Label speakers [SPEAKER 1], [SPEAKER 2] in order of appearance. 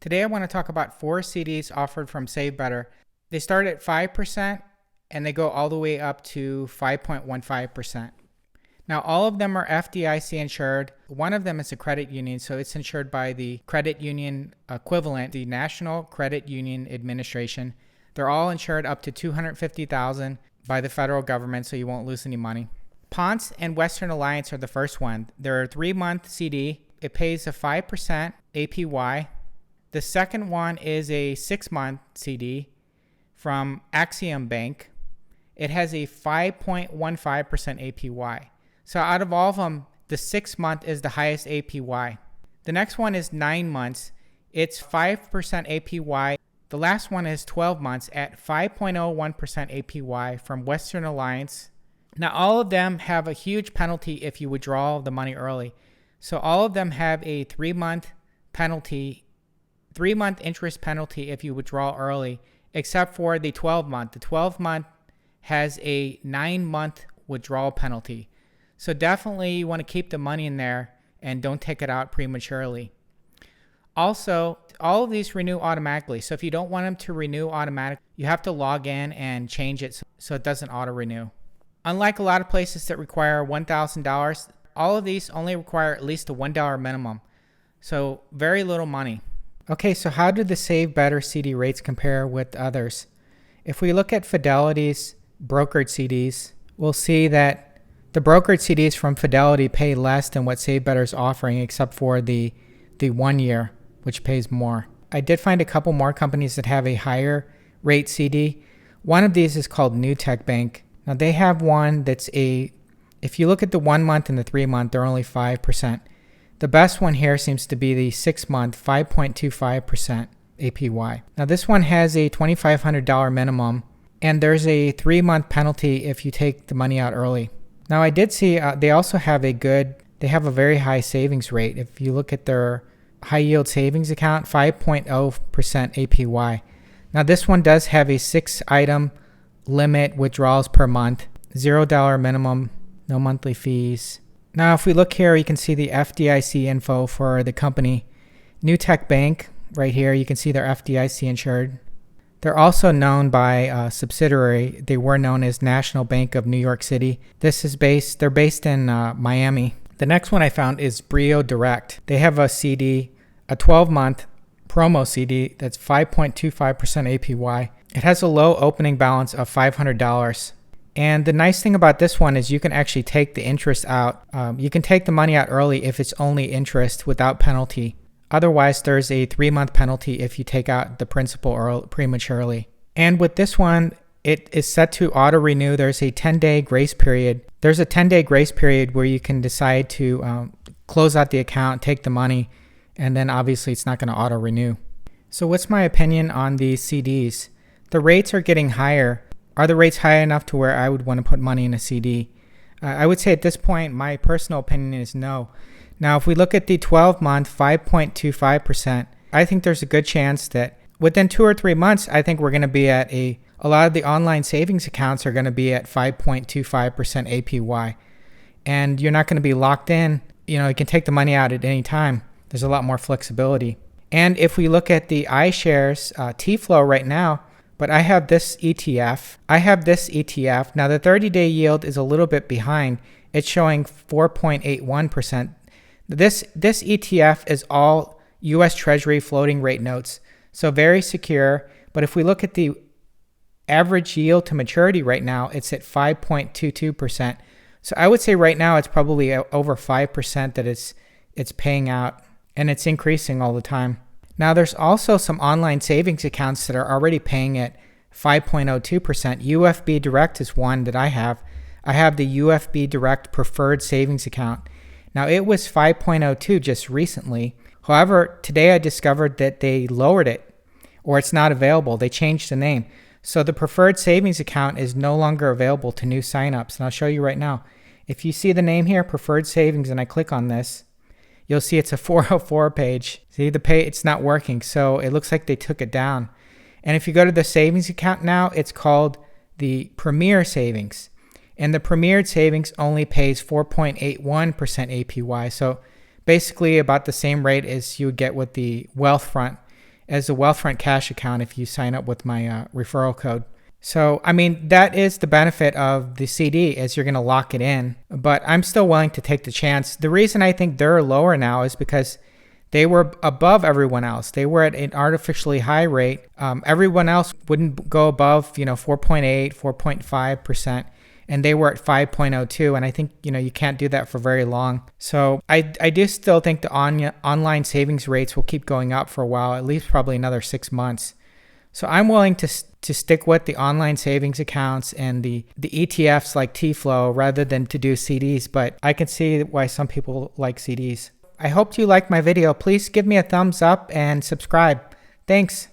[SPEAKER 1] Today I want to talk about 4 CDs offered from Savebetter. They start at 5% and they go all the way up to 5.15%. Now all of them are FDIC insured. One of them is a credit union, so it's insured by the credit union equivalent, the National Credit Union Administration. They're all insured up to $250,000 by the federal government, so you won't lose any money. Ponce and Western Alliance are the first one. They're a 3-month CD. It pays a 5% APY. The second one is a 6-month CD from Axiom Bank. It has a 5.15% APY. So out of all of them, the 6-month is the highest APY. The next one is 9 months. It's 5% APY. The last one is 12 months at 5.01% APY from Western Alliance. Now all of them have a huge penalty if you withdraw the money early. So all of them have a 3-month penalty, 3-month interest penalty if you withdraw early, except for the 12-month. The 12-month has a 9-month withdrawal penalty. So definitely you want to keep the money in there and don't take it out prematurely. Also, all of these renew automatically. So if you don't want them to renew automatically, you have to log in and change it so it doesn't auto-renew. Unlike a lot of places that require $1,000, all of these only require at least a $1 minimum. So very little money. Okay, so how do the Savebetter CD rates compare with others? If we look at Fidelity's brokered CDs, we'll see that the brokered CDs from Fidelity pay less than what Savebetter is offering, except for the 1 year, which pays more. I did find a couple more companies that have a higher rate CD. One of these is called Newtekbank. Now they have one that's if you look at the 1 month and the 3 month, they're only 5%. The best one here seems to be the 6 month, 5.25% APY. Now this one has a $2,500 minimum, and there's a 3-month penalty if you take the money out early. Now I did see they also have they have a very high savings rate. If you look at their high yield savings account, 5.0% APY. Now this one does have a 6-item limit withdrawals per month, $0 minimum, no monthly fees. Now if we look here, you can see the FDIC info for the company. Newtekbank, right here, you can see they're FDIC insured. They're also known by a subsidiary. They were known as National Bank of New York City. They're based in Miami. The next one I found is BrioDirect. They have a CD, a 12-month promo CD that's 5.25% APY. It has a low opening balance of $500. And the nice thing about this one is you can actually take the interest out. You can take the money out early if it's only interest without penalty. Otherwise, there's a 3-month penalty if you take out the principal prematurely. And with this one, it is set to auto-renew. There's a 10-day grace period. There's a 10-day grace period where you can decide to close out the account, take the money, and then obviously it's not going to auto-renew. So what's my opinion on these CDs? The rates are getting higher. Are the rates high enough to where I would want to put money in a CD? I would say at this point, my personal opinion is no. Now, if we look at the 12-month, 5.25%, I think there's a good chance that within 2 or 3 months, I think we're going to be at a lot of the online savings accounts are going to be at 5.25% APY. And you're not going to be locked in. You know, you can take the money out at any time. There's a lot more flexibility. And if we look at the iShares T-Flow right now, but I have this ETF. Now, the 30-day yield is a little bit behind. It's showing 4.81%. This ETF is all U.S. Treasury floating rate notes, so very secure. But if we look at the average yield to maturity right now, it's at 5.22%. So I would say right now it's probably over 5% that it's paying out, and it's increasing all the time. Now there's also some online savings accounts that are already paying at 5.02%. UFB Direct is one that I have. I have the UFB Direct Preferred Savings Account. Now it was 5.02 just recently. However, today I discovered that they lowered it, or it's not available. They changed the name. So the Preferred Savings Account is no longer available to new signups. And I'll show you right now. If you see the name here, Preferred Savings, and I click on this, you'll see it's a 404 page. See it's not working. So it looks like they took it down. And if you go to the savings account now, it's called the Premier Savings. And the Premier Savings only pays 4.81% APY. So basically about the same rate as you would get with the Wealthfront. as a Wealthfront Cash account if you sign up with my referral code. So, I mean, that is the benefit of the CD, is you're going to lock it in, but I'm still willing to take the chance. The reason I think they're lower now is because they were above everyone else. They were at an artificially high rate. Everyone else wouldn't go above, 4.8, 4.5%, and they were at 5.02. And I think, you can't do that for very long. So I do still think the online savings rates will keep going up for a while, at least probably another 6 months. So I'm willing to stick with the online savings accounts and the ETFs like T-Flow rather than to do CDs, but I can see why some people like CDs. I hope you liked my video. Please give me a thumbs up and subscribe. Thanks.